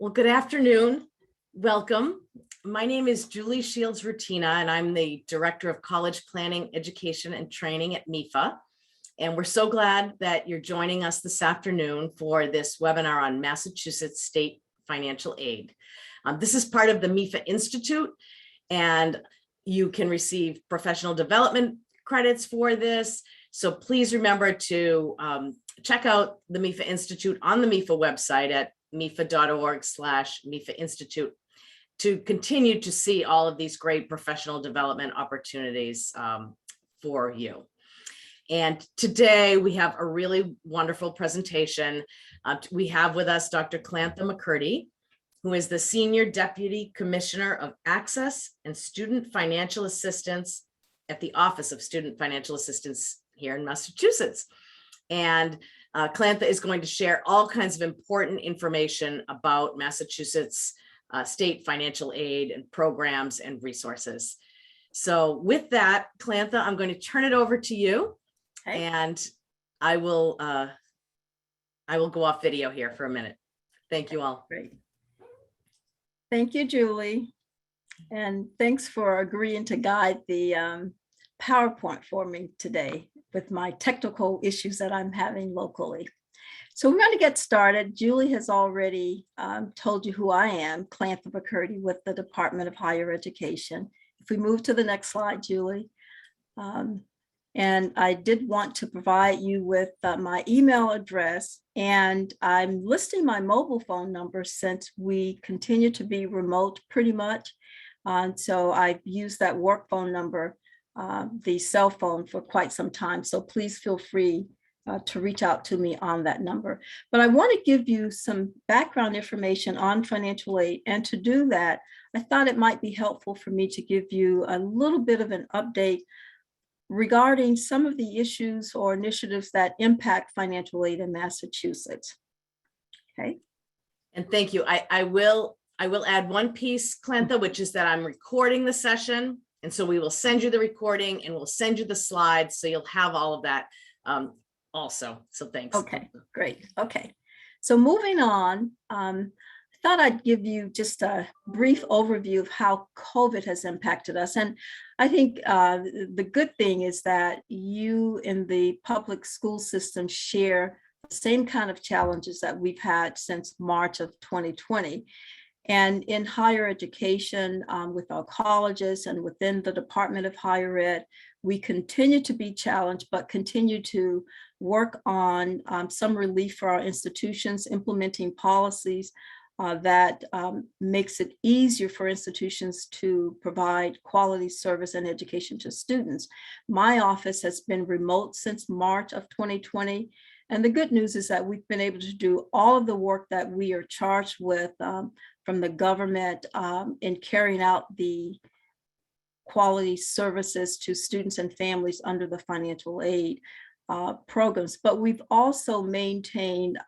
Well, good afternoon. Welcome. My name is Julie Shields-Rutina, and I'm the Director of College Planning, Education, and Training at MEFA. And we're so glad that you're joining us this afternoon for this webinar on Massachusetts State Financial Aid. This is part of the MEFA Institute, and you can receive professional development credits for this. So please remember to check out the MEFA Institute on the MEFA website at mefa.org/MEFA Institute to continue to see all of these great professional development opportunities for you. And today we have a really wonderful presentation. We have with us Dr. Clantha McCurdy, who is the Senior Deputy Commissioner of Access and Student Financial Assistance at the Office of Student Financial Assistance here in Massachusetts. And Clantha is going to share all kinds of important information about Massachusetts state financial aid and programs and resources. So with that, Clantha, I'm going to turn it over to you. Okay. And I will go off video here for a minute. Thank you all. Great. Thank you, Julie. And thanks for agreeing to guide the PowerPoint for me today with my technical issues that I'm having locally. So we're going to get started. Julie has already told you who I am, Clantha McCurdy with the Department of Higher Education. If we move to the next slide, Julie. And I did want to provide you with my email address, and I'm listing my mobile phone number since we continue to be remote pretty much. So I've used that work phone number, the cell phone, for quite some time. So please feel free to reach out to me on that number. But I want to give you some background information on financial aid. And to do that, I thought it might be helpful for me to give you a little bit of an update regarding some of the issues or initiatives that impact financial aid in Massachusetts. Okay. And thank you. I will add one piece, Clantha, which is that I'm recording the session. And so we will send you the recording and we'll send you the slides. So you'll have all of that also. So thanks. Okay, great. Okay. So moving on, I thought I'd give you just a brief overview of how COVID has impacted us. And I think the good thing is that you in the public school system share the same kind of challenges that we've had since March of 2020. And in higher education, with our colleges and within the Department of Higher Ed, we continue to be challenged, but continue to work on some relief for our institutions, implementing policies that makes it easier for institutions to provide quality service and education to students. My office has been remote since March of 2020. And the good news is that we've been able to do all of the work that we are charged with from the government in carrying out the quality services to students and families under the financial aid programs. But we've also maintained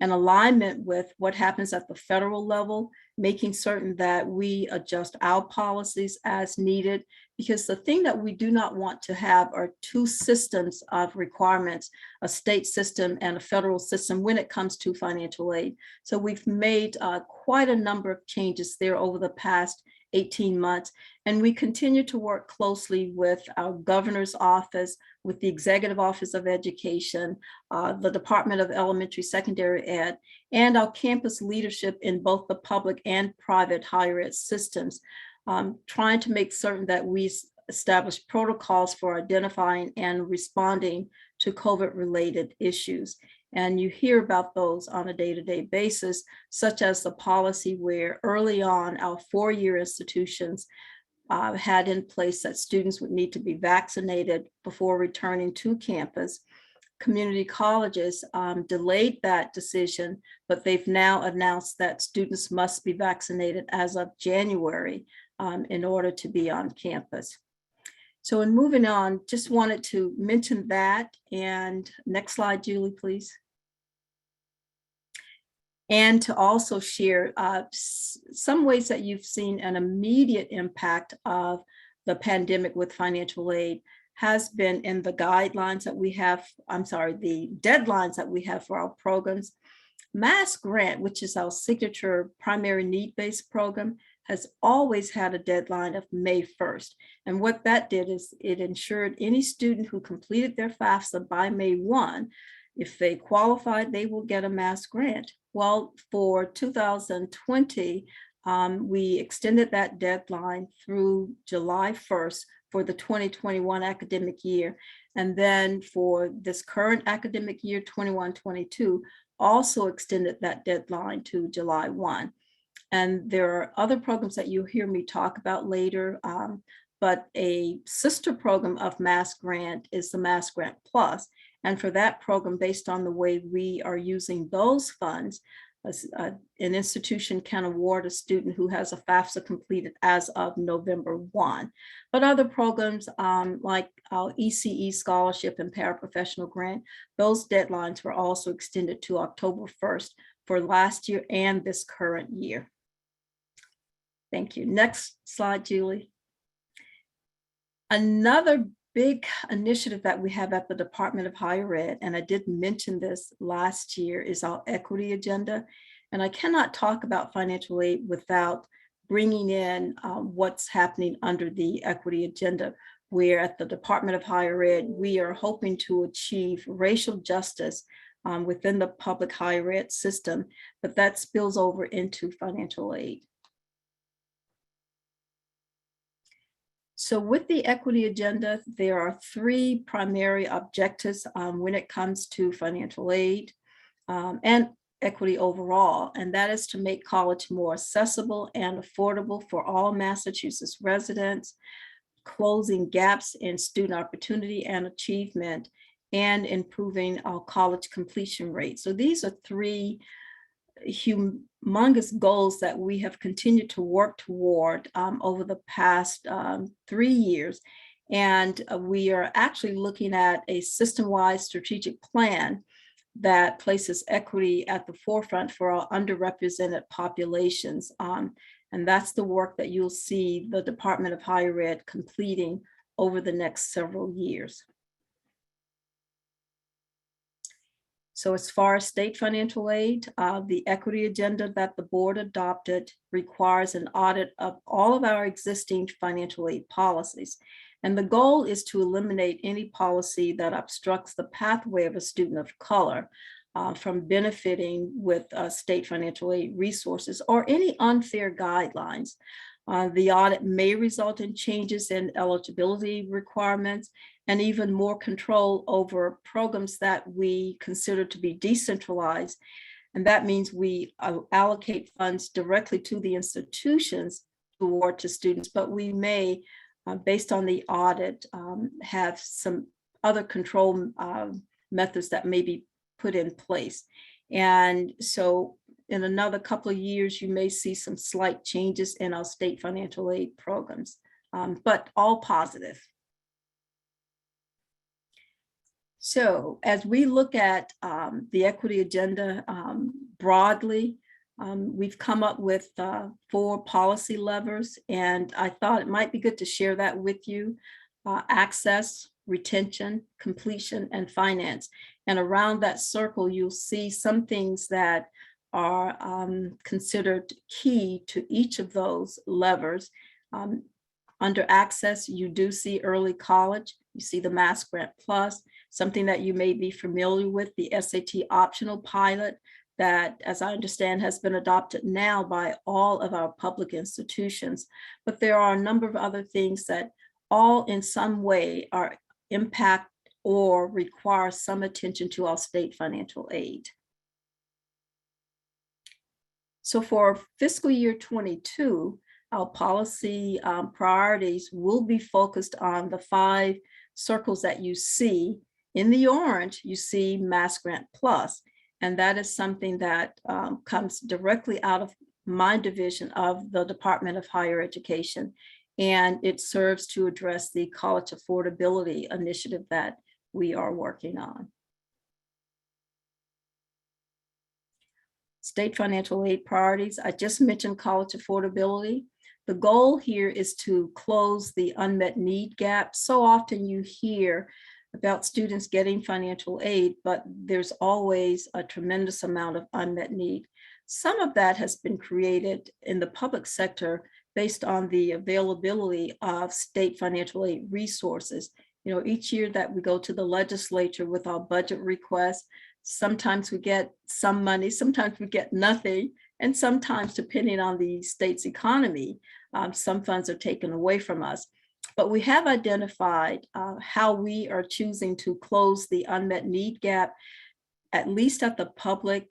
an alignment with what happens at the federal level, making certain that we adjust our policies as needed, because the thing that we do not want to have are two systems of requirements, a state system and a federal system when it comes to financial aid. So we've made quite a number of changes there over the past 18 months. And we continue to work closely with our governor's office, with the Executive Office of Education, the Department of Elementary Secondary Ed, and our campus leadership in both the public and private higher ed systems, trying to make certain that we establish protocols for identifying and responding to COVID-related issues. And you hear about those on a day-to-day basis, such as the policy where early on our four-year institutions had in place that students would need to be vaccinated before returning to campus. Community colleges delayed that decision, but they've now announced that students must be vaccinated as of January in order to be on campus. So in moving on, just wanted to mention that. And next slide, Julie, please. And to also share some ways that you've seen an immediate impact of the pandemic with financial aid has been in the guidelines that we have, the deadlines that we have for our programs. MassGrant, which is our signature primary need-based program, has always had a deadline of May 1st. And what that did is it ensured any student who completed their FAFSA by May 1, if they qualified, they will get a MassGrant. Well, for 2020, we extended that deadline through July 1st for the 2021 academic year. And then for this current academic year, 21-22, also extended that deadline to July 1. And there are other programs that you'll hear me talk about later, but a sister program of MassGrant is the MassGrant Plus. And for that program, based on the way we are using those funds, an institution can award a student who has a FAFSA completed as of November 1. But other programs like our ECE scholarship and paraprofessional grant, those deadlines were also extended to October 1st for last year and this current year. Thank you. Next slide, Julie. Another big initiative that we have at the Department of Higher Ed, and I did mention this last year, is our equity agenda. And I cannot talk about financial aid without bringing in what's happening under the equity agenda, where at the Department of Higher Ed, we are hoping to achieve racial justice within the public higher ed system, but that spills over into financial aid. So with the equity agenda, there are three primary objectives when it comes to financial aid and equity overall, and that is to make college more accessible and affordable for all Massachusetts residents, closing gaps in student opportunity and achievement, and improving our college completion rate. So these are three humongous goals that we have continued to work toward over the past 3 years. And we are actually looking at a system-wide strategic plan that places equity at the forefront for our underrepresented populations. And that's the work that you'll see the Department of Higher Ed completing over the next several years. So as far as state financial aid, the equity agenda that the board adopted requires an audit of all of our existing financial aid policies. And the goal is to eliminate any policy that obstructs the pathway of a student of color from benefiting with state financial aid resources or any unfair guidelines. The audit may result in changes in eligibility requirements and even more control over programs that we consider to be decentralized. And that means we allocate funds directly to the institutions to award to students, but we may, based on the audit, have some other control methods that may be put in place. And so in another couple of years, you may see some slight changes in our state financial aid programs, but all positive. So as we look at the equity agenda broadly, we've come up with 4 policy levers, and I thought it might be good to share that with you. Access, retention, completion, and finance. And around that circle, you'll see some things that are considered key to each of those levers. Under access, you do see early college, you see the MassGrant Plus, something that you may be familiar with, the SAT optional pilot that, as I understand, has been adopted now by all of our public institutions. But there are a number of other things that all in some way are impact or require some attention to our state financial aid. So for fiscal year 22, our policy priorities will be focused on the 5 circles that you see. In the orange, you see MassGrant Plus, and that is something that comes directly out of my division of the Department of Higher Education, and it serves to address the college affordability initiative that we are working on. State financial aid priorities, I just mentioned college affordability. The goal here is to close the unmet need gap. So often you hear about students getting financial aid, but there's always a tremendous amount of unmet need. Some of that has been created in the public sector based on the availability of state financial aid resources. You know, each year that we go to the legislature with our budget requests, sometimes we get some money, sometimes we get nothing, and sometimes, depending on the state's economy, some funds are taken away from us. But we have identified how we are choosing to close the unmet need gap, at least at the public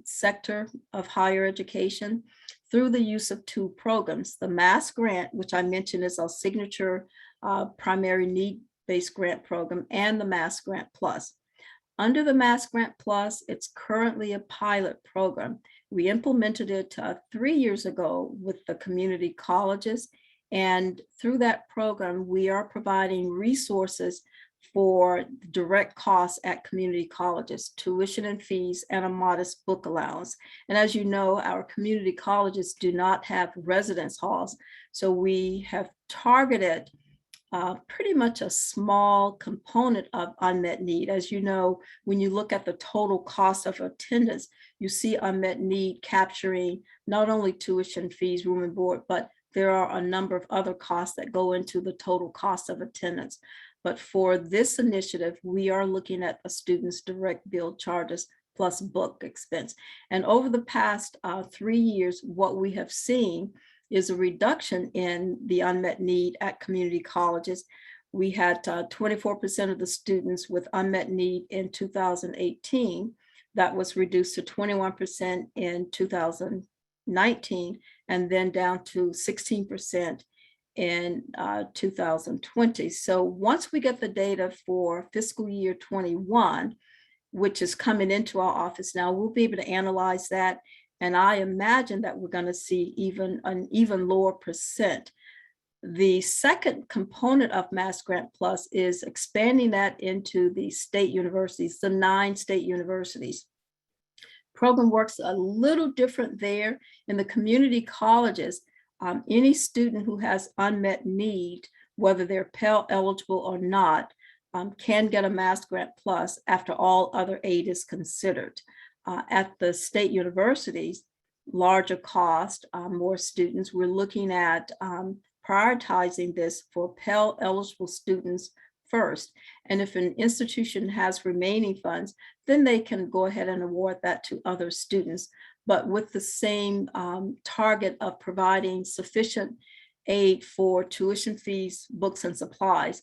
sector of higher education, through the use of two programs: the MassGrant, which I mentioned is our signature primary need-based grant program, and the MassGrant Plus. Under the MassGrant Plus, it's currently a pilot program. We implemented it 3 years ago with the community colleges. And through that program, we are providing resources for direct costs at community colleges, tuition and fees, and a modest book allowance. And as you know, our community colleges do not have residence halls. So we have targeted pretty much a small component of unmet need. As you know, when you look at the total cost of attendance, you see unmet need capturing not only tuition, fees, room and board, but there are a number of other costs that go into the total cost of attendance. But for this initiative, we are looking at a student's direct bill charges plus book expense. And over the past 3 years, what we have seen is a reduction in the unmet need at community colleges. We had 24% of the students with unmet need in 2018. That was reduced to 21% in 2019, and then down to 16% in 2020. So once we get the data for fiscal year 21, which is coming into our office now, we'll be able to analyze that. And I imagine that we're going to see an even lower percent. The second component of MassGrant Plus is expanding that into the state universities, the 9 state universities. Program works a little different there. In the community colleges, any student who has unmet need, whether they're Pell eligible or not, can get a MassGrant Plus after all other aid is considered. At the state universities, larger cost, more students, we're looking at prioritizing this for Pell eligible students first. And if an institution has remaining funds, then they can go ahead and award that to other students, but with the same target of providing sufficient aid for tuition fees, books, and supplies,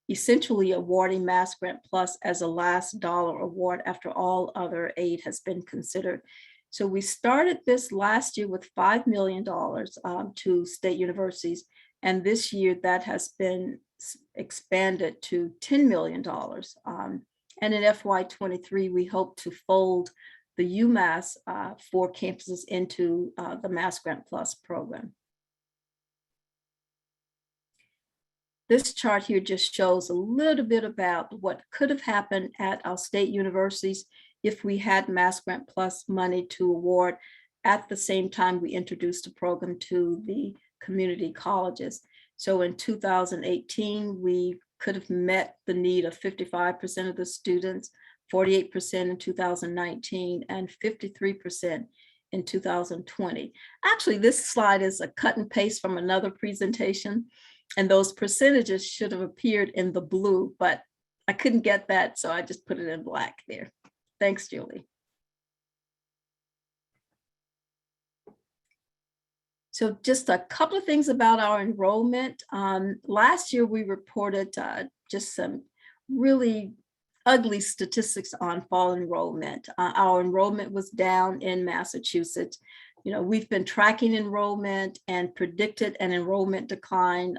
essentially awarding MassGrant Plus as a last dollar award after all other aid has been considered. So we started this last year with $5 million to state universities, and this year that has been expanded to $10 million. And in FY23, we hope to fold the UMass 4 campuses into the MassGrant Plus program. This chart here just shows a little bit about what could have happened at our state universities if we had MassGrant Plus money to award at the same time we introduced the program to the community colleges. So in 2018, we could have met the need of 55% of the students, 48% in 2019, and 53% in 2020. Actually, this slide is a cut and paste from another presentation, and those percentages should have appeared in the blue, but I couldn't get that, so I just put it in black there. Thanks, Julie. So just a couple of things about our enrollment. Last year, we reported just some really ugly statistics on fall enrollment. Our enrollment was down in Massachusetts. You know, we've been tracking enrollment and predicted an enrollment decline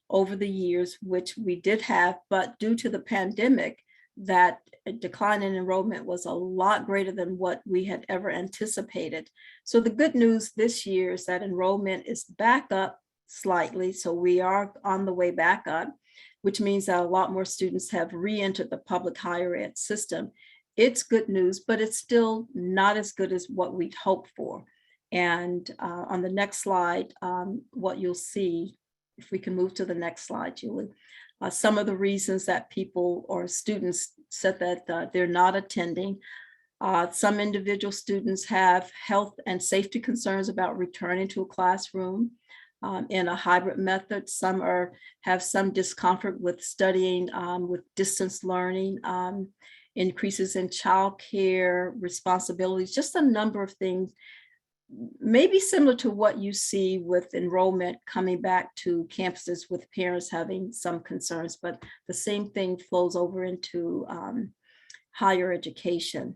over the years, which we did have, but due to the pandemic, that decline in enrollment was a lot greater than what we had ever anticipated. So the good news this year is that enrollment is back up slightly. So we are on the way back up, which means that a lot more students have re-entered the public higher ed system. It's good news, but it's still not as good as what we'd hoped for. And on the next slide, what you'll see, if we can move to the next slide, Julie, some of the reasons that people or students said that they're not attending. Some individual students have health and safety concerns about returning to a classroom in a hybrid method. Some have some discomfort with studying with distance learning, increases in childcare responsibilities, just a number of things, maybe similar to what you see with enrollment coming back to campuses with parents having some concerns, but the same thing flows over into higher education.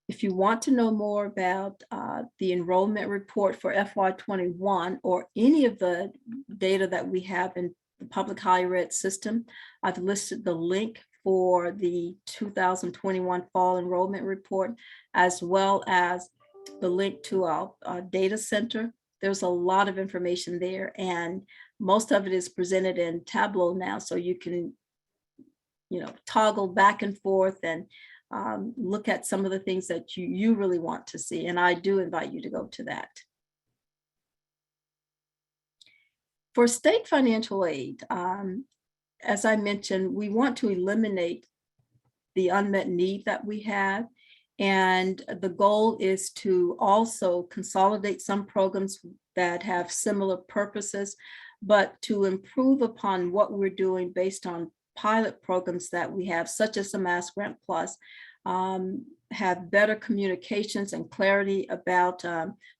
If you want to know more about the enrollment report for FY21 or any of the data that we have in the public higher ed system, I've listed the link for the 2021 fall enrollment report, as well as the link to our data center. There's a lot of information there, and most of it is presented in Tableau now, so you can, toggle back and forth and look at some of the things that you really want to see. And I do invite you to go to that. For state financial aid, as I mentioned, we want to eliminate the unmet need that we have. And the goal is to also consolidate some programs that have similar purposes, but to improve upon what we're doing based on pilot programs that we have, such as the MassGrant Plus, have better communications and clarity about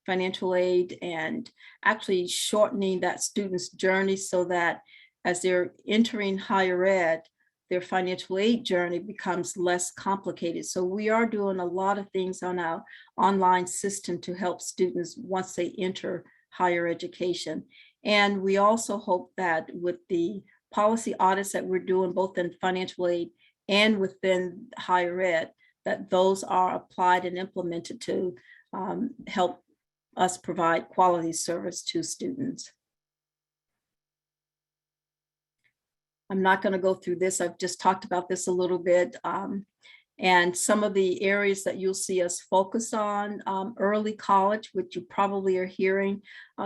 financial aid, and actually shortening that student's journey so that as they're entering higher ed, their financial aid journey becomes less complicated. So we are doing a lot of things on our online system to help students once they enter higher education. And we also hope that with the policy audits that we're doing both in financial aid and within higher ed, that those are applied and implemented to help us provide quality service to students. I'm not going to go through this. I've just talked about this a little bit. And some of the areas that you'll see us focus on, early college, which you probably are hearing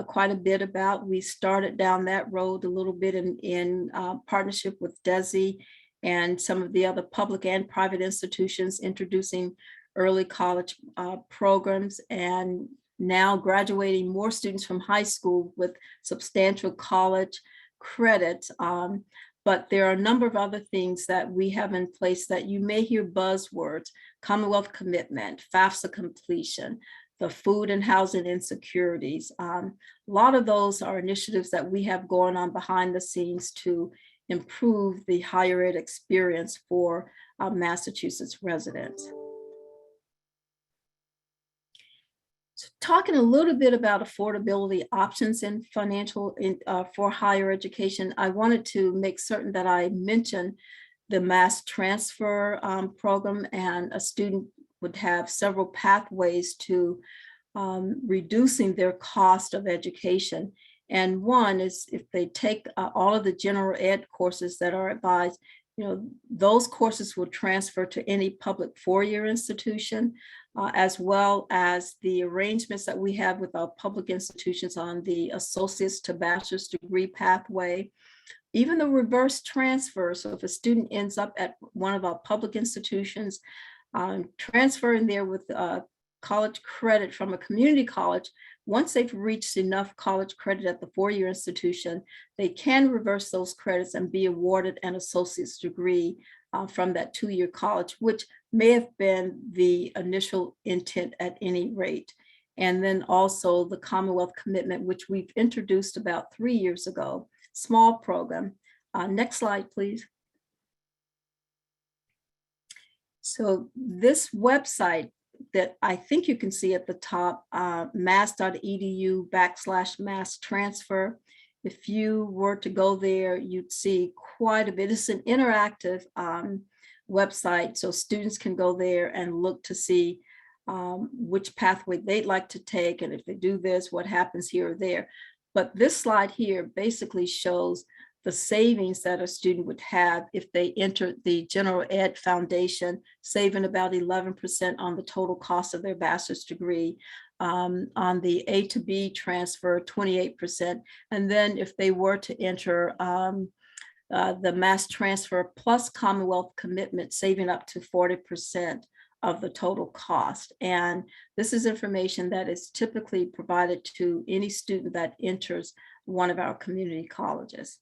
quite a bit about. We started down that road a little bit in partnership with DESI and some of the other public and private institutions introducing early college programs, and now graduating more students from high school with substantial college credit. But there are a number of other things that we have in place that you may hear buzzwords: Commonwealth Commitment, FAFSA Completion, the food and housing insecurities. A lot of those are initiatives that we have going on behind the scenes to improve the higher ed experience for Massachusetts residents. So talking a little bit about affordability options in financial for higher education, I wanted to make certain that I mention the mass transfer program, and a student would have several pathways to reducing their cost of education. And one is if they take all of the general ed courses that are advised, those courses will transfer to any public four-year institution, as well as the arrangements that we have with our public institutions on the associate's to bachelor's degree pathway. Even the reverse transfer, so if a student ends up at one of our public institutions, transferring there with college credit from a community college, once they've reached enough college credit at the four-year institution, they can reverse those credits and be awarded an associate's degree from that two-year college, which may have been the initial intent at any rate. And then also the Commonwealth Commitment, which we've introduced about 3 years ago, small program. Next slide, please. So this website that I think you can see at the top, mass.edu/mass transfer. If you were to go there, you'd see quite a bit. It's an interactive website, so students can go there and look to see which pathway they'd like to take, and if they do this, what happens here or there. But this slide here basically shows the savings that a student would have if they enter the general ed foundation, saving about 11% on the total cost of their bachelor's degree. on the A to B transfer, 28%. And then if they were to enter the mass transfer plus Commonwealth Commitment, saving up to 40% of the total cost. And this is information that is typically provided to any student that enters one of our community colleges.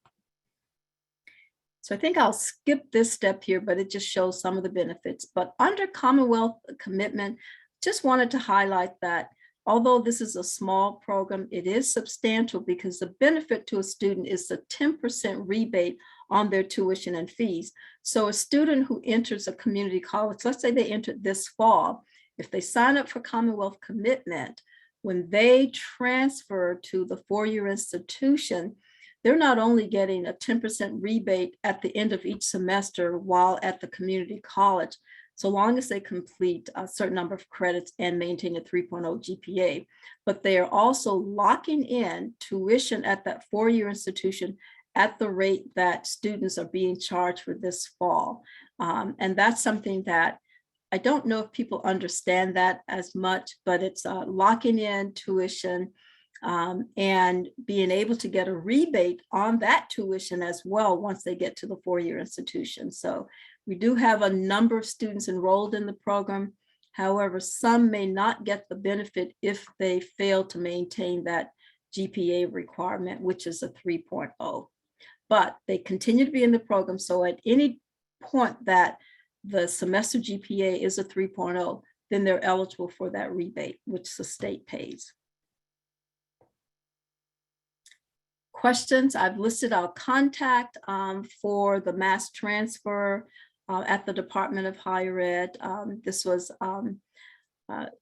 So I think I'll skip this step here, but it just shows some of the benefits. But under Commonwealth Commitment, just wanted to highlight that although this is a small program, it is substantial because the benefit to a student is the 10% rebate on their tuition and fees. So a student who enters a community college, let's say they entered this fall, if they sign up for Commonwealth Commitment, when they transfer to the four-year institution, they're not only getting a 10% rebate at the end of each semester while at the community college, so long as they complete a certain number of credits and maintain a 3.0 GPA, but they are also locking in tuition at that four-year institution at the rate that students are being charged for this fall. And that's something that I don't know if people understand that as much, but it's locking in tuition and being able to get a rebate on that tuition as well once they get to the four-year institution. So we do have a number of students enrolled in the program. However, some may not get the benefit if they fail to maintain that GPA requirement, which is a 3.0. But they continue to be in the program. So at any point that the semester GPA is a 3.0, then they're eligible for that rebate, which the state pays. Questions? I've listed our contact for the mass transfer at the Department of Higher Ed. This was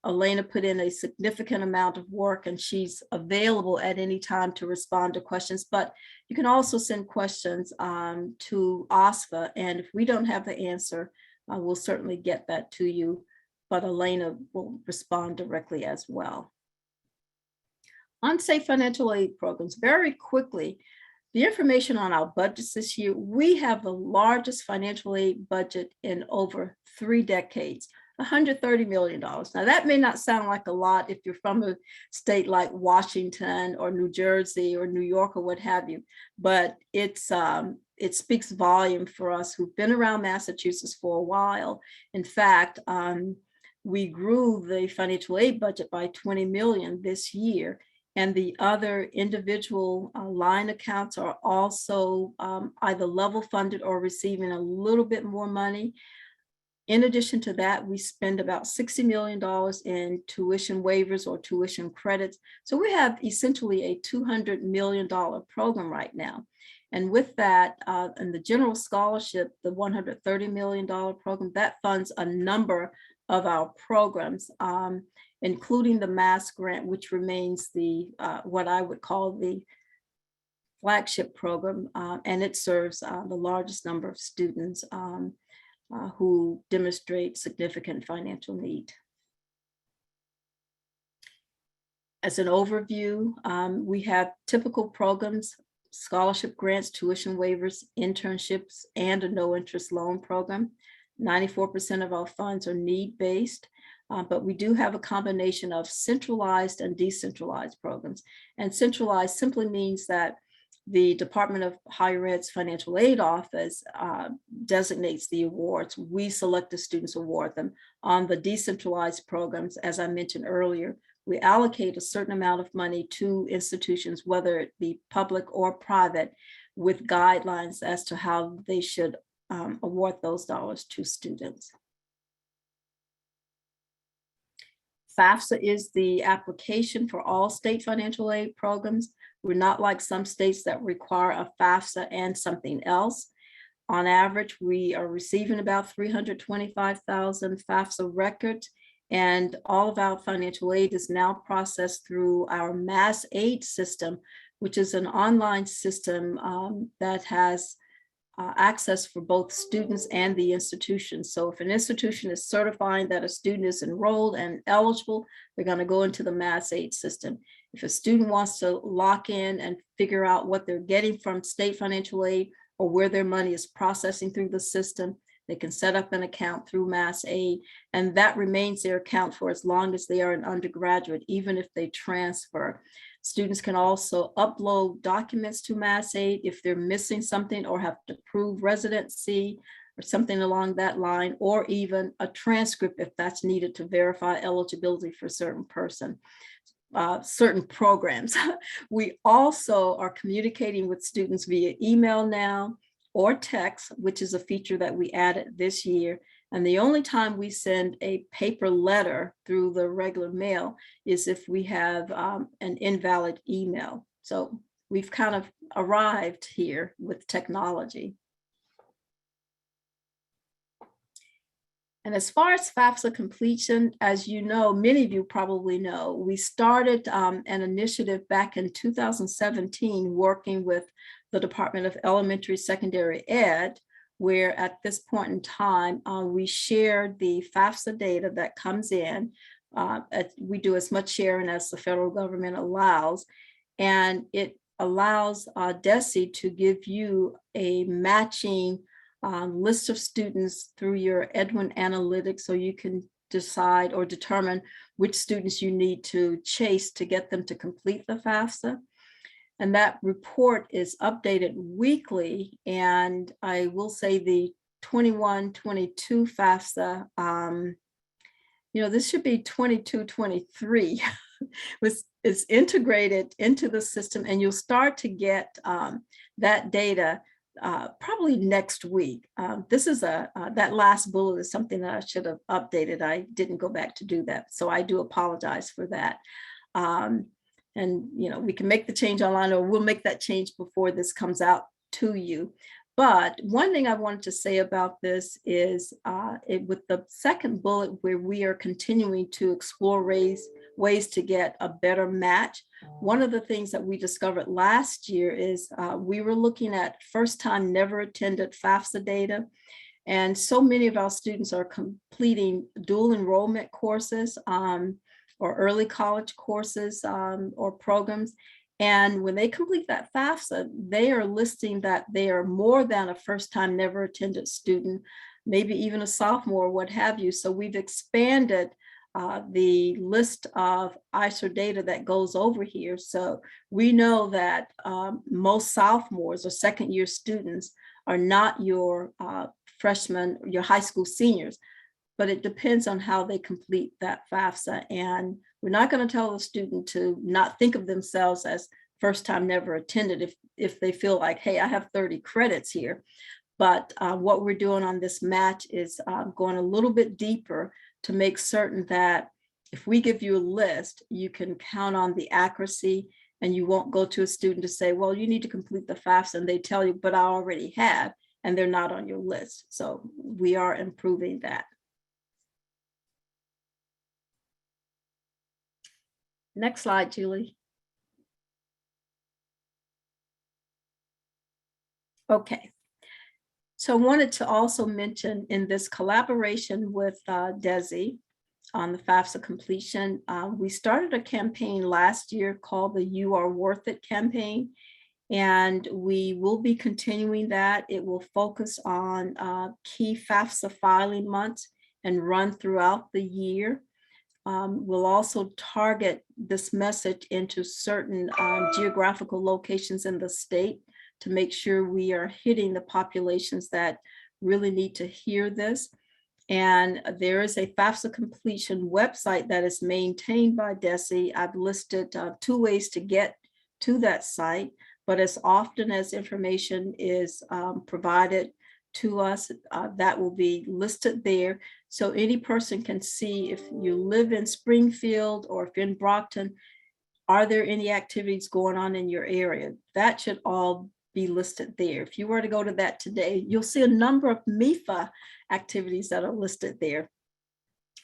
Elena put in a significant amount of work, and she's available at any time to respond to questions, but you can also send questions to OSFA, and if we don't have the answer, we'll certainly get that to you, but Elena will respond directly as well. Unsafe financial aid programs, very quickly, the information on our budgets this year, we have the largest financial aid budget in over 3 decades, $130 million. Now that may not sound like a lot if you're from a state like Washington or New Jersey or New York or what have you, but it speaks volume for us who've been around Massachusetts for a while. In fact, we grew the financial aid budget by 20 million this year. And the other individual line accounts are also either level funded or receiving a little bit more money. In addition to that, we spend about $60 million in tuition waivers or tuition credits. So we have essentially a $200 million program right now. And with that, and the general scholarship, the $130 million program, that funds a number of our programs, including the MassGrant, which remains the what I would call the flagship program, and it serves the largest number of students who demonstrate significant financial need. As an overview, we have typical programs, scholarship grants, tuition waivers, internships, and a no-interest loan program. 94% of our funds are need-based. But we do have a combination of centralized and decentralized programs. And centralized simply means that the Department of Higher Ed's Financial Aid Office designates the awards. We select the students, award them. On the decentralized programs, as I mentioned earlier, we allocate a certain amount of money to institutions, whether it be public or private, with guidelines as to how they should award those dollars to students. FAFSA is the application for all state financial aid programs. We're not like some states that require a FAFSA and something else. On average, we are receiving about 325,000 FAFSA records, and all of our financial aid is now processed through our MassAid system, which is an online system that has access for both students and the institution. So if an institution is certifying that a student is enrolled and eligible, they're going to go into the MassAid system. If a student wants to lock in and figure out what they're getting from state financial aid or where their money is processing through the system, They can set up an account through MassAid, and that remains their account for as long as they are an undergraduate, even if they transfer. Students can also upload documents to MassAid if they're missing something or have to prove residency or something along that line, or even a transcript if that's needed to verify eligibility for certain certain programs. We also are communicating with students via email now or text, which is a feature that we added this year. And the only time we send a paper letter through the regular mail is if we have an invalid email. So we've kind of arrived here with technology. And as far as FAFSA completion, as you know, many of you probably know, we started an initiative back in 2017 working with the Department of Elementary Secondary Ed, where at this point in time, we share the FAFSA data that comes in. We do as much sharing as the federal government allows, and it allows DESE to give you a matching list of students through your Edwin analytics, so you can decide or determine which students you need to chase to get them to complete the FAFSA. And that report is updated weekly. And I will say the 21-22 FAFSA, this should be 22-23, is integrated into the system, and you'll start to get that data probably next week. This is that last bullet is something that I should have updated. I didn't go back to do that, so I do apologize for that. And we can make the change online, or we'll make that change before this comes out to you. But one thing I wanted to say about this is with the second bullet, where we are continuing to explore ways to get a better match. One of the things that we discovered last year is we were looking at first-time never attended FAFSA data. And so many of our students are completing dual enrollment courses or early college courses or programs. And when they complete that FAFSA, they are listing that they are more than a first-time never attended student, maybe even a sophomore, what have you. So we've expanded the list of ISER data that goes over here. So we know that most sophomores or second-year students are not your freshmen, your high school seniors, but it depends on how they complete that FAFSA. And we're not going to tell the student to not think of themselves as first time never attended if they feel like, hey, I have 30 credits here. But what we're doing on this match is going a little bit deeper to make certain that if we give you a list, you can count on the accuracy, and you won't go to a student to say, well, you need to complete the FAFSA, and they tell you, but I already have, and they're not on your list. So we are improving that. Next slide, Julie. Okay. So I wanted to also mention in this collaboration with DESE on the FAFSA completion, we started a campaign last year called the You Are Worth It campaign, and we will be continuing that. It will focus on key FAFSA filing months and run throughout the year. We'll also target this message into certain geographical locations in the state to make sure we are hitting the populations that really need to hear this. And there is a FAFSA completion website that is maintained by DESE. I've listed 2 ways to get to that site, but as often as information is provided to us, that will be listed there. So any person can see, if you live in Springfield or if you're in Brockton, are there any activities going on in your area? That should all be listed there. If you were to go to that today, you'll see a number of MEFA activities that are listed there.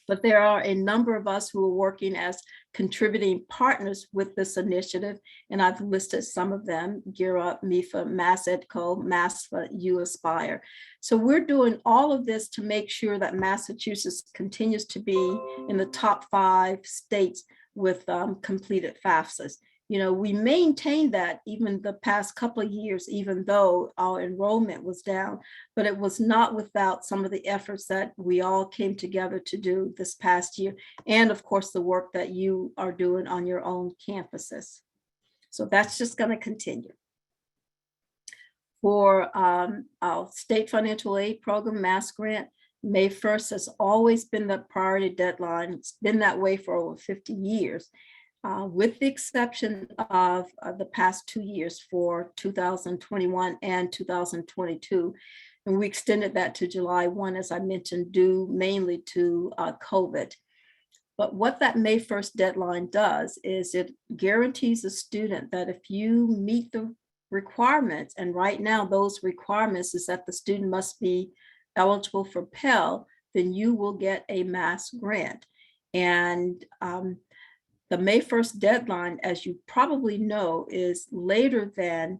But there are a number of us who are working as contributing partners with this initiative, and I've listed some of them: Gear Up, MEFA, MassEdCo, MASFA, You Aspire. So we're doing all of this to make sure that Massachusetts continues to be in the top 5 states with completed FAFSAs. we maintained that even the past couple of years, even though our enrollment was down, but it was not without some of the efforts that we all came together to do this past year. And of course, the work that you are doing on your own campuses. So that's just going to continue. For our state financial aid program, MassGrant, May 1st has always been the priority deadline. It's been that way for over 50 years. With the exception of the past 2 years for 2021 and 2022. And we extended that to July 1, as I mentioned, due mainly to COVID. But what that May 1st deadline does is it guarantees a student that if you meet the requirements, and right now those requirements is that the student must be eligible for Pell, then you will get a MassGrant. And the May 1st deadline, as you probably know, is later than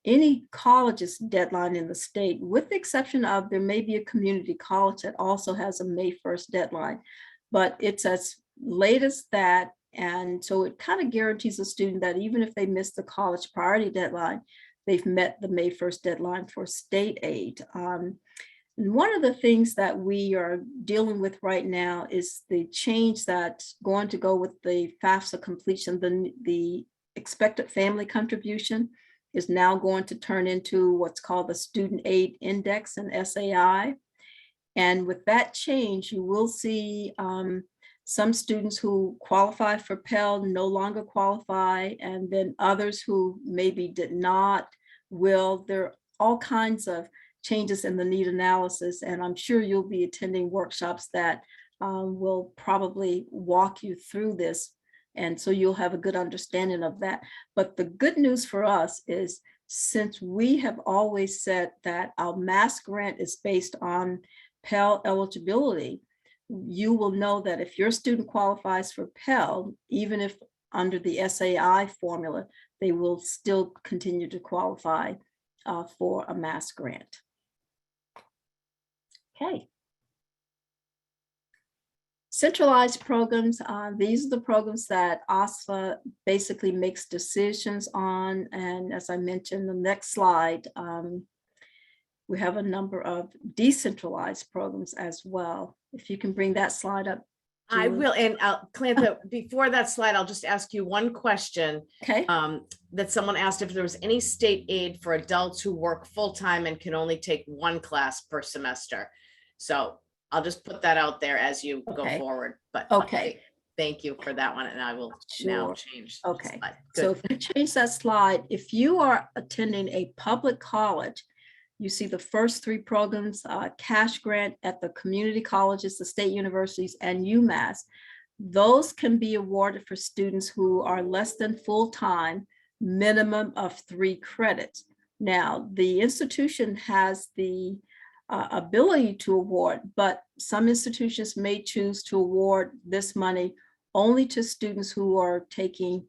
any college's deadline in the state, with the exception of there may be a community college that also has a May 1st deadline, but it's as late as that. And so it kind of guarantees a student that even if they miss the college priority deadline, they've met the May 1st deadline for state aid. And one of the things that we are dealing with right now is the change that's going to go with the FAFSA completion. The expected family contribution is now going to turn into what's called the Student Aid Index and SAI. And with that change, you will see some students who qualify for Pell no longer qualify, and then others who maybe did not will. There are all kinds of changes in the need analysis, and I'm sure you'll be attending workshops that will probably walk you through this, and so you'll have a good understanding of that. But the good news for us is, since we have always said that our MassGrant is based on Pell eligibility, you will know that if your student qualifies for Pell, even if under the SAI formula, they will still continue to qualify for a MassGrant. Okay. Centralized programs, these are the programs that OSFA basically makes decisions on. And as I mentioned, the next slide, we have a number of decentralized programs as well. If you can bring that slide up. I will. And Clantha, before that slide, I'll just ask you one question. Okay. That someone asked if there was any state aid for adults who work full-time and can only take one class per semester. So I'll just put that out there as you go forward. But okay, thank you for that one. And I will now change. Okay. So if you change that slide, if you are attending a public college, you see the first three programs, cash grant at the community colleges, the state universities, and UMass. Those can be awarded for students who are less than full-time, minimum of 3 credits. Now, the institution has the ability to award, but some institutions may choose to award this money only to students who are taking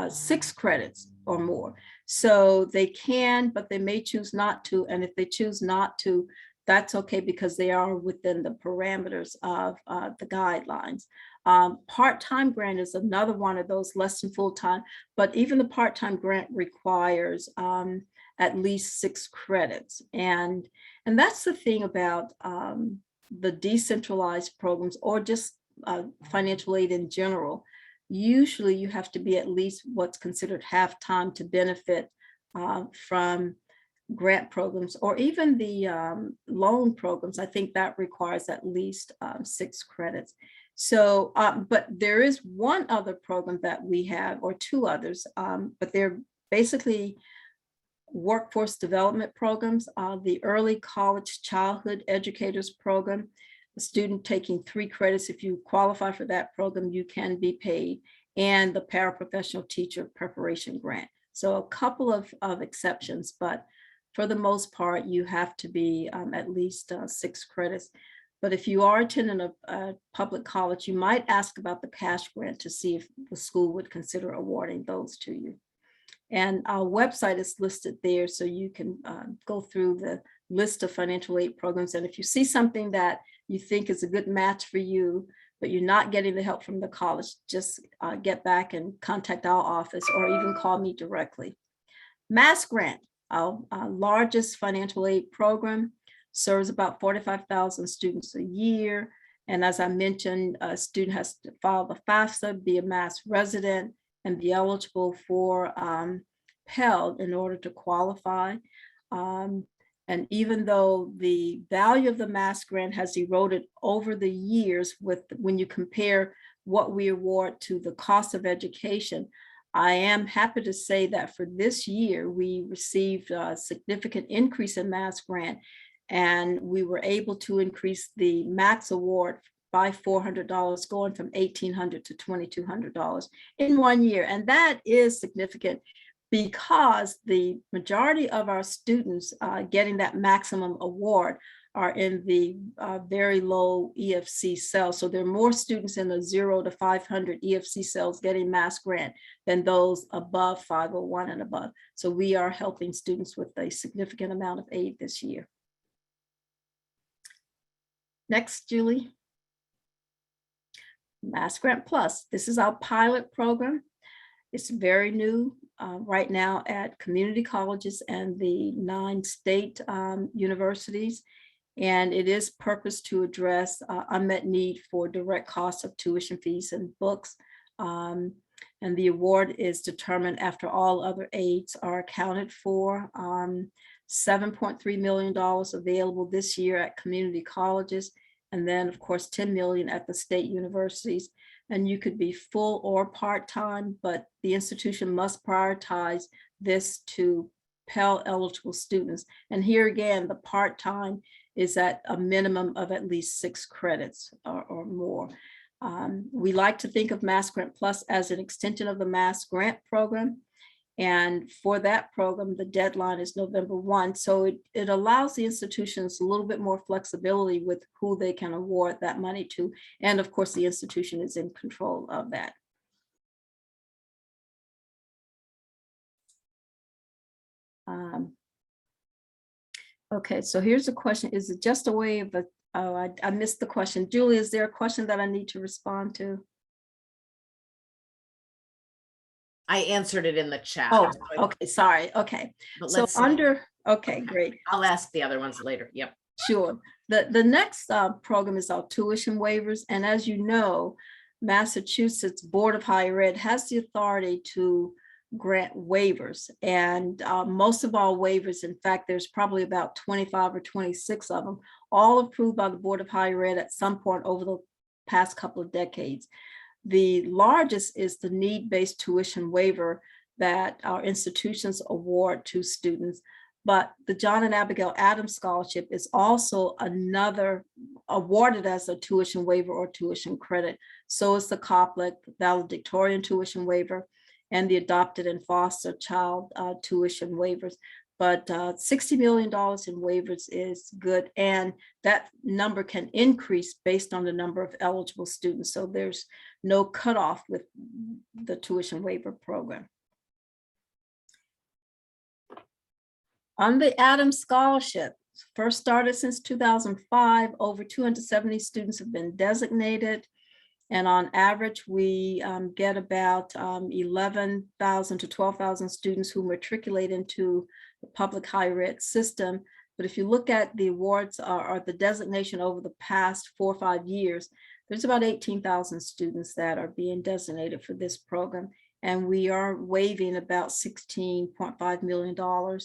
6 credits or more. So they can, but they may choose not to. And if they choose not to, that's okay, because they are within the parameters of the guidelines. Part-time grant is another one of those, less than full-time, but even the part-time grant requires at least 6 credits. And that's the thing about the decentralized programs, or just financial aid in general. Usually you have to be at least what's considered half-time to benefit from grant programs, or even the loan programs. I think that requires at least 6 credits. So, but there is one other program that we have, or 2 others, but they're basically workforce development programs. The Early College Childhood Educators Program, a student taking 3 credits. If you qualify for that program, you can be paid, and the Paraprofessional Teacher Preparation Grant. So a couple of exceptions, but for the most part, you have to be at least 6 credits. But if you are attending a public college, you might ask about the cash grant to see if the school would consider awarding those to you. And our website is listed there, so you can go through the list of financial aid programs. And if you see something that you think is a good match for you, but you're not getting the help from the college, just get back and contact our office or even call me directly. MassGrant, our largest financial aid program, serves about 45,000 students a year. And as I mentioned, a student has to file the FAFSA, be a Mass resident, and be eligible for Pell in order to qualify. And even though the value of the MassGrant has eroded over the years when you compare what we award to the cost of education, I am happy to say that for this year, we received a significant increase in MassGrant, and we were able to increase the max award by $400, going from $1,800 to $2,200 in 1 year. And that is significant because the majority of our students getting that maximum award are in the very low EFC cells. So there are more students in the 0 to 500 EFC cells getting MassGrant than those above 501 and above. So we are helping students with a significant amount of aid this year. Next, Julie. MassGrant Plus. This is our pilot program. It's very new right now at community colleges and the 9 state universities. And it is purposed to address unmet need for direct costs of tuition fees and books. And the award is determined after all other aids are accounted for. $7.3 million available this year at community colleges. And then, of course, $10 million at the state universities. And you could be full or part-time, but the institution must prioritize this to Pell eligible students. And here again, the part-time is at a minimum of at least 6 credits or more. We like to think of MassGrant Plus as an extension of the MassGrant program. And for that program, the deadline is November 1. So it allows the institutions a little bit more flexibility with who they can award that money to. And of course, the institution is in control of that. Okay, so here's a question. Is it just a way of, I missed the question. Julie, is there a question that I need to respond to? I answered it in the chat. Oh, okay, sorry. Okay. So under, okay, great. I'll ask the other ones later. Yep. Sure. The next program is our tuition waivers. And as you know, Massachusetts Board of Higher Ed has the authority to grant waivers. And most of our waivers, in fact, there's probably about 25 or 26 of them, all approved by the Board of Higher Ed at some point over the past couple of decades. The largest is the need-based tuition waiver that our institutions award to students. But the John and Abigail Adams Scholarship is also another awarded as a tuition waiver or tuition credit. So is the COPLEC valedictorian tuition waiver and the adopted and foster child tuition waivers. But $60 million in waivers is good. And that number can increase based on the number of eligible students. So there's no cutoff with the tuition waiver program. On the Adams Scholarship, first started since 2005, over 270 students have been designated. And on average, we get about 11,000 to 12,000 students who matriculate into the public higher ed system. But if you look at the awards or the designation over the past 4 or 5 years, there's about 18,000 students that are being designated for this program. And we are waiving about $16.5 million.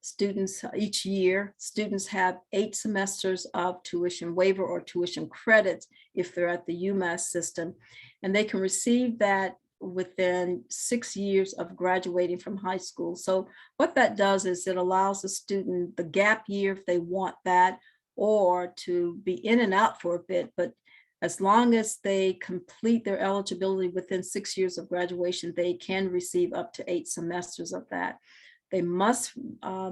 Students each year, students have 8 semesters of tuition waiver or tuition credits if they're at the UMass system, and they can receive that within 6 years of graduating from high school. So what that does is it allows the student the gap year if they want that, or to be in and out for a bit, but as long as they complete their eligibility within 6 years of graduation, they can receive up to 8 semesters of that. They must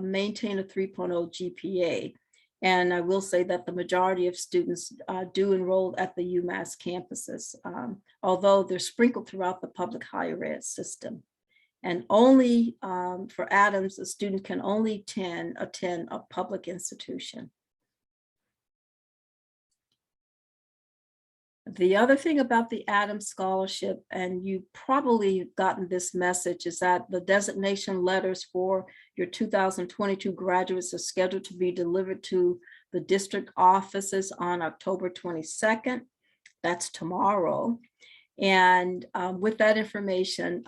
maintain a 3.0 GPA. And I will say that the majority of students do enroll at the UMass campuses, although they're sprinkled throughout the public higher ed system. And only for Adams, a student can only attend a public institution. The other thing about the Adams Scholarship, and you probably have gotten this message, is that the designation letters for your 2022 graduates are scheduled to be delivered to the district offices on October 22nd. That's tomorrow. And with that information,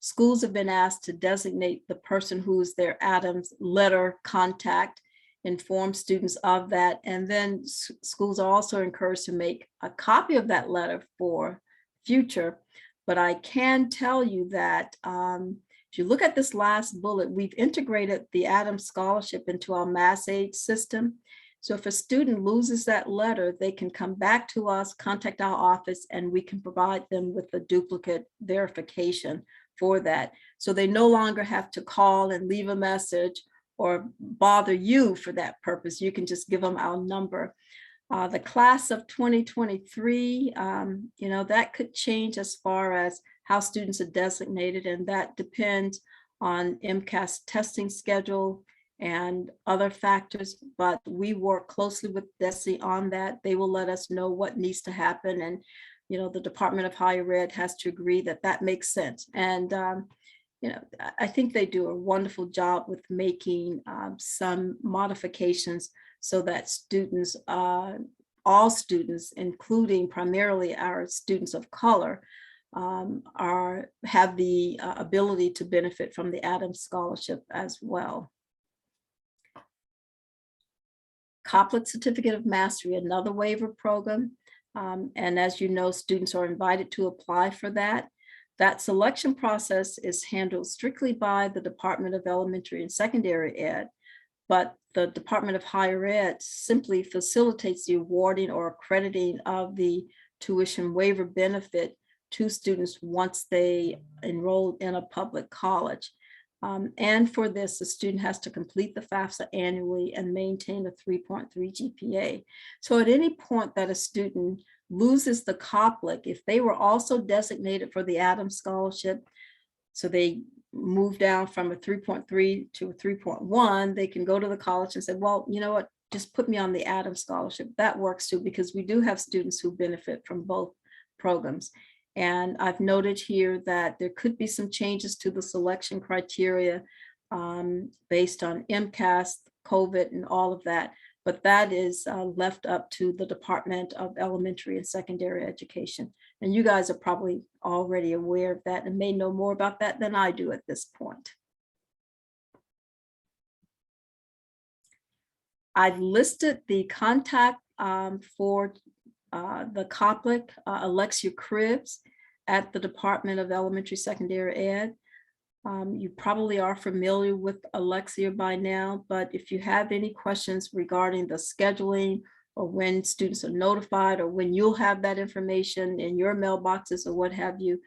schools have been asked to designate the person who's their Adams letter contact, inform students of that, and then schools are also encouraged to make a copy of that letter for future. But I can tell you that if you look at this last bullet, we've integrated the Adams Scholarship into our MassAid system. So if a student loses that letter, they can come back to us, contact our office, and we can provide them with a duplicate verification for that. So they no longer have to call and leave a message or bother you for that purpose. You can just give them our number. The class of 2023, that could change as far as how students are designated, and that depends on MCAS testing schedule and other factors, but we work closely with DESE on that. They will let us know what needs to happen, and the Department of Higher Ed has to agree that that makes sense. And I think they do a wonderful job with making some modifications so that students, all students, including primarily our students of color, have the ability to benefit from the Adams Scholarship as well. Couplet Certificate of Mastery, another waiver program. And as you know, students are invited to apply for that. That selection process is handled strictly by the Department of Elementary and Secondary Ed, but the Department of Higher Ed simply facilitates the awarding or accrediting of the tuition waiver benefit to students once they enroll in a public college. And for this, the student has to complete the FAFSA annually and maintain a 3.3 GPA. So at any point that a student loses the couplet, if they were also designated for the Adams Scholarship, so they move down from a 3.3 to a 3.1, they can go to the college and say, well, you know what, just put me on the Adams Scholarship. That works too, because we do have students who benefit from both programs. And I've noted here that there could be some changes to the selection criteria based on MCAS, COVID, and all of that. But that is left up to the Department of Elementary and Secondary Education. And you guys are probably already aware of that and may know more about that than I do at this point. I've listed the contact for the couplet, Alexia Cribbs at the Department of Elementary Secondary Ed. You probably are familiar with Alexia by now, but if you have any questions regarding the scheduling or when students are notified or when you'll have that information in your mailboxes or what have you,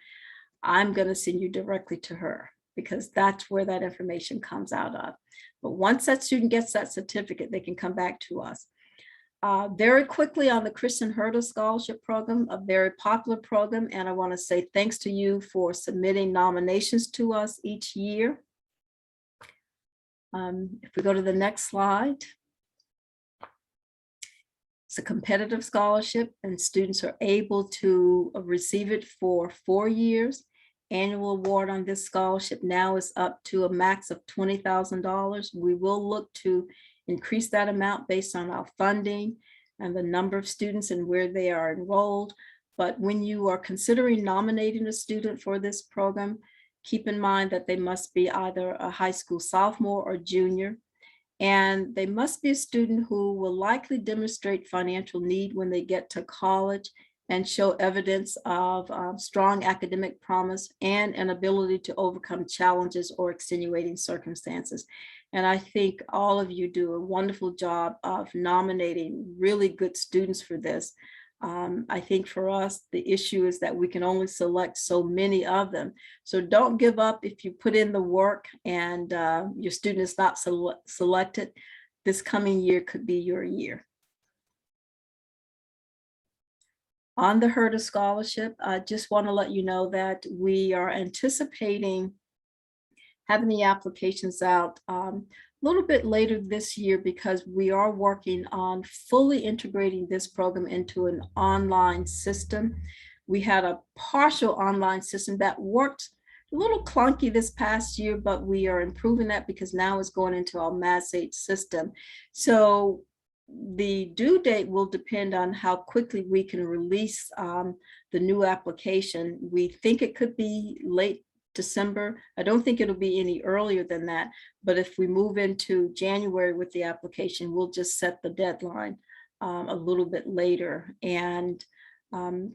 I'm going to send you directly to her because that's where that information comes out of. But once that student gets that certificate, they can come back to us. Very quickly on the Kristen Herder Scholarship Program, a very popular program, and I want to say thanks to you for submitting nominations to us each year. If we go to the next slide. It's a competitive scholarship and students are able to receive it for 4 years. Annual award on this scholarship now is up to a max of $20,000. We will look to increase that amount based on our funding and the number of students and where they are enrolled. But when you are considering nominating a student for this program, keep in mind that they must be either a high school sophomore or junior, and they must be a student who will likely demonstrate financial need when they get to college and show evidence of strong academic promise and an ability to overcome challenges or extenuating circumstances. And I think all of you do a wonderful job of nominating really good students for this. I think for us, the issue is that we can only select so many of them. So don't give up if you put in the work and your student is not selected. This coming year could be your year. On the Herder Scholarship, I just want to let you know that we are anticipating having the applications out little bit later this year because we are working on fully integrating this program into an online system. We had a partial online system that worked a little clunky this past year, but we are improving that because now it's going into our MassGrant system. So the due date will depend on how quickly we can release the new application. We think it could be late December. I don't think it'll be any earlier than that, but if we move into January with the application, we'll just set the deadline a little bit later. And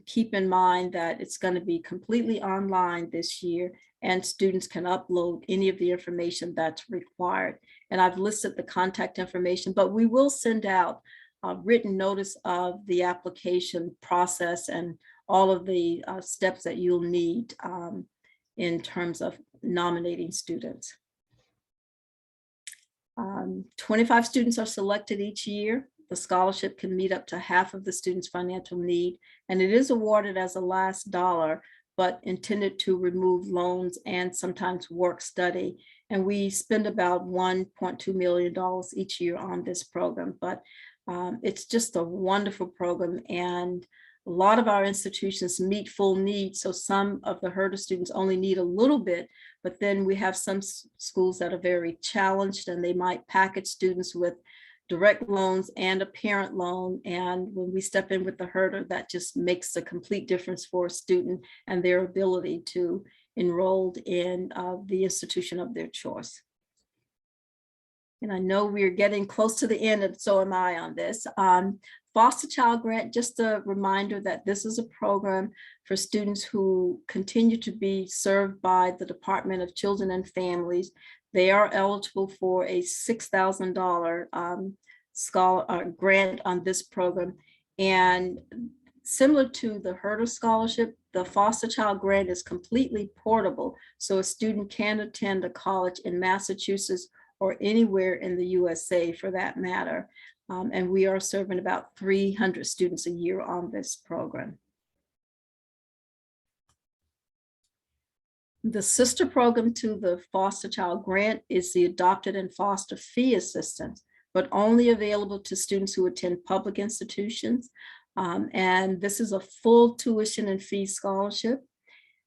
keep in mind that it's going to be completely online this year, and students can upload any of the information that's required. And I've listed the contact information, but we will send out a written notice of the application process and all of the steps that you'll need in terms of nominating students. 25 students are selected each year. The scholarship can meet up to half of the student's financial need, and it is awarded as a last dollar, but intended to remove loans and sometimes work study. And we spend about $1.2 million each year on this program, but it's just a wonderful program. And a lot of our institutions meet full needs. So some of the Herder students only need a little bit, but then we have some schools that are very challenged and they might package students with direct loans and a parent loan. And when we step in with the Herder, that just makes a complete difference for a student and their ability to enroll in the institution of their choice. And I know we're getting close to the end, and so am I on this. Foster Child Grant, just a reminder that this is a program for students who continue to be served by the Department of Children and Families. They are eligible for a $6,000 grant on this program. And similar to the Herder Scholarship, the Foster Child Grant is completely portable. So a student can attend a college in Massachusetts or anywhere in the USA for that matter. And we are serving about 300 students a year on this program. The sister program to the Foster Child Grant is the Adopted and Foster Fee Assistance, but only available to students who attend public institutions. And this is a full tuition and fee scholarship.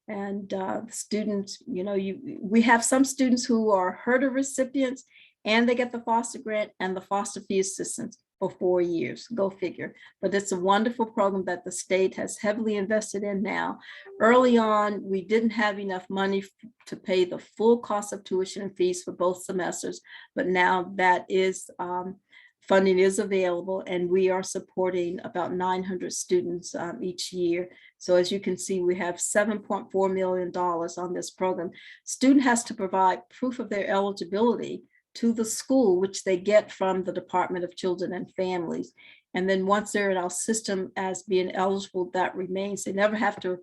And students, we have some students who are Herder recipients and they get the foster grant and the foster fee assistance for 4 years, go figure. But it's a wonderful program that the state has heavily invested in now. Early on, we didn't have enough money to pay the full cost of tuition and fees for both semesters, but now that is funding is available, and we are supporting about 900 students each year. So as you can see, we have $7.4 million on this program. Student has to provide proof of their eligibility to the school, which they get from the Department of Children and Families. And then once they're in our system as being eligible, that remains. They never have to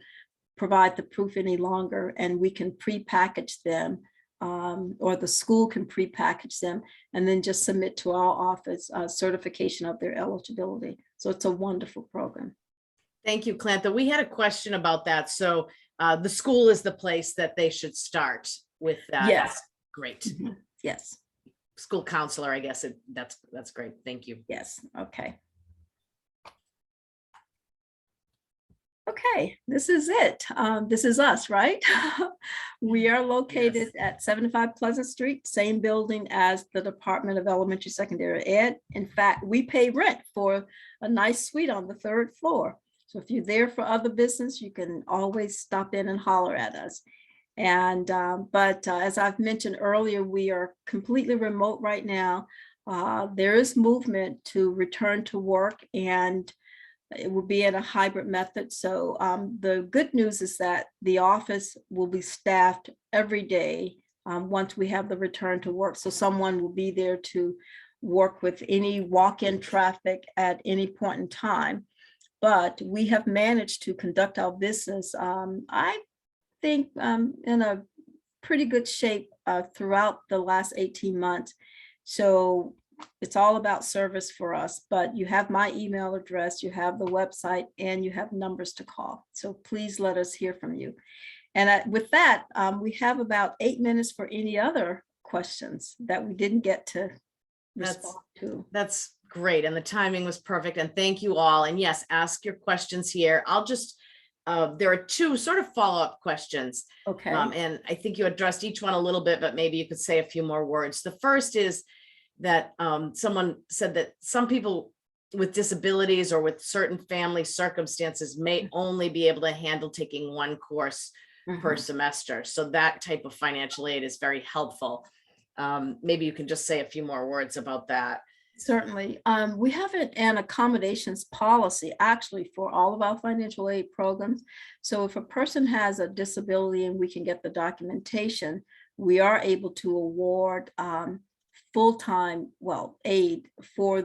provide the proof any longer, and we can pre-package them, or the school can pre-package them and then just submit to our office certification of their eligibility. So it's a wonderful program. Thank you, Clantha. We had a question about that. So the school is the place that they should start with that. Yes. Great. Mm-hmm. Yes. School counselor, I guess that's great. Thank you. Yes. Okay. Okay, this is it. This is us, right? We are located at 75 Pleasant Street, same building as the Department of Elementary Secondary Ed. In fact, we pay rent for a nice suite on the 3rd floor. So if you're there for other business, you can always stop in and holler at us. And but as I've mentioned earlier, we are completely remote right now. There is movement to return to work, and it will be in a hybrid method. So the good news is that the office will be staffed every day once we have the return to work. So someone will be there to work with any walk-in traffic at any point in time. But we have managed to conduct our business, I think, in a pretty good shape throughout the last 18 months. So it's all about service for us, but you have my email address, you have the website, and you have numbers to call. So please let us hear from you. And with that, we have about 8 minutes for any other questions that we didn't get to respond to. That's great. And the timing was perfect. And thank you all. And yes, ask your questions here. I'll just, there are two sort of follow-up questions. Okay. And I think you addressed each one a little bit, but maybe you could say a few more words. The first is that someone said that some people with disabilities or with certain family circumstances may only be able to handle taking one course per semester. So that type of financial aid is very helpful. Maybe you can just say a few more words about that. Certainly. We have an accommodations policy actually for all of our financial aid programs. So if a person has a disability and we can get the documentation, we are able to award full-time, aid for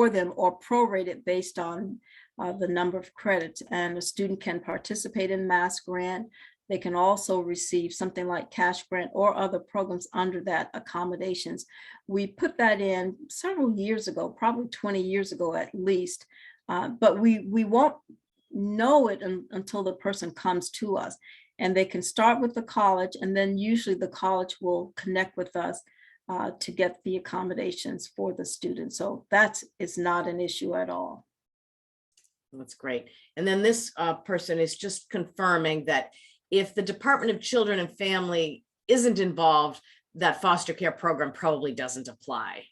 them, or prorate it based on the number of credits. And a student can participate in MassGrant. They can also receive something like cash grant or other programs under that accommodations. We put that in several years ago, probably 20 years ago at least, but we won't know it until the person comes to us. And they can start with the college, and then usually the college will connect with us to get the accommodations for the student. So that is not an issue at all. That's great. And then this person is just confirming that if the Department of Children and Family isn't involved, that foster care program probably doesn't apply.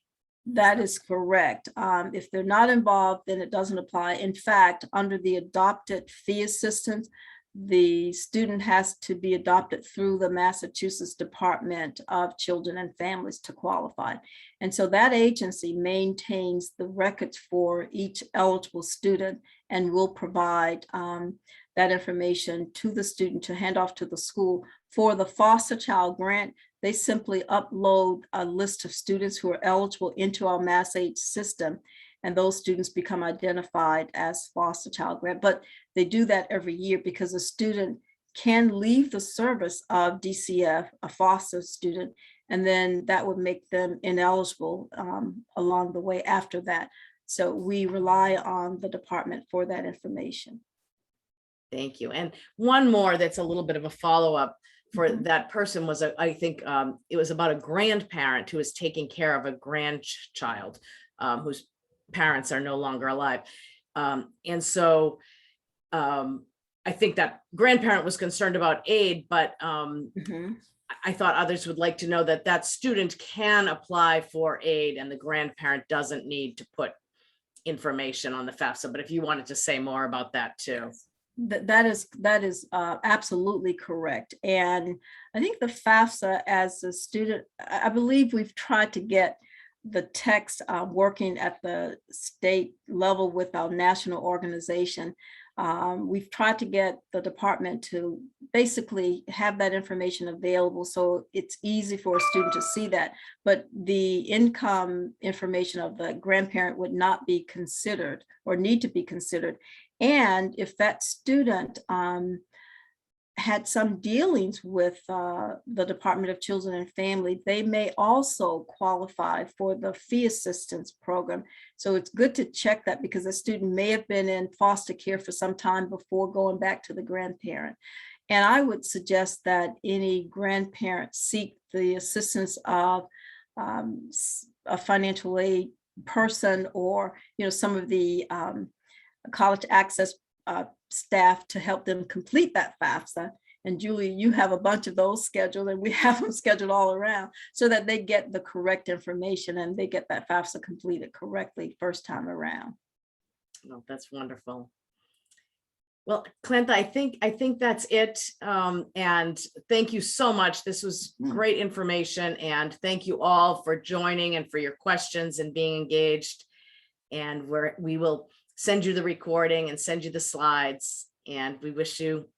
That is correct. If they're not involved, then it doesn't apply. In fact, under the adopted fee assistance, the student has to be adopted through the Massachusetts Department of Children and Families to qualify. And so that agency maintains the records for each eligible student and will provide that information to the student to hand off to the school. For the foster child grant, they simply upload a list of students who are eligible into our MassAid system, and those students become identified as foster child grant. But they do that every year because a student can leave the service of DCF, a foster student, and then that would make them ineligible along the way after that. So we rely on the department for that information. Thank you. And one more that's a little bit of a follow-up for that person was, I think it was about a grandparent who was taking care of a grandchild whose parents are no longer alive. And so I think that grandparent was concerned about aid, but I thought others would like to know that that student can apply for aid and the grandparent doesn't need to put information on the FAFSA. But if you wanted to say more about that too. That is absolutely correct. And I think the FAFSA, as a student, I believe we've tried to get the text working at the state level with our national organization. We've tried to get the department to basically have that information available so it's easy for a student to see that, but the income information of the grandparent would not be considered or need to be considered. And if that student had some dealings with the Department of Children and Family, they may also qualify for the fee assistance program. So it's good to check that because the student may have been in foster care for some time before going back to the grandparent. And I would suggest that any grandparent seek the assistance of a financial aid person or, some of the college access staff to help them complete that FAFSA. And Julie, you have a bunch of those scheduled, and we have them scheduled all around so that they get the correct information and they get that FAFSA completed correctly first time around. Oh, that's wonderful. Well, Clantha, I think that's it. And thank you so much. This was great information. And thank you all for joining and for your questions and being engaged. And we will send you the recording and send you the slides. And we wish you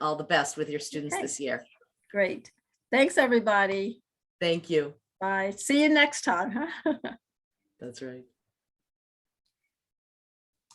all the best with your students this year. Great. Thanks, everybody. Thank you. Bye. See you next time. That's right.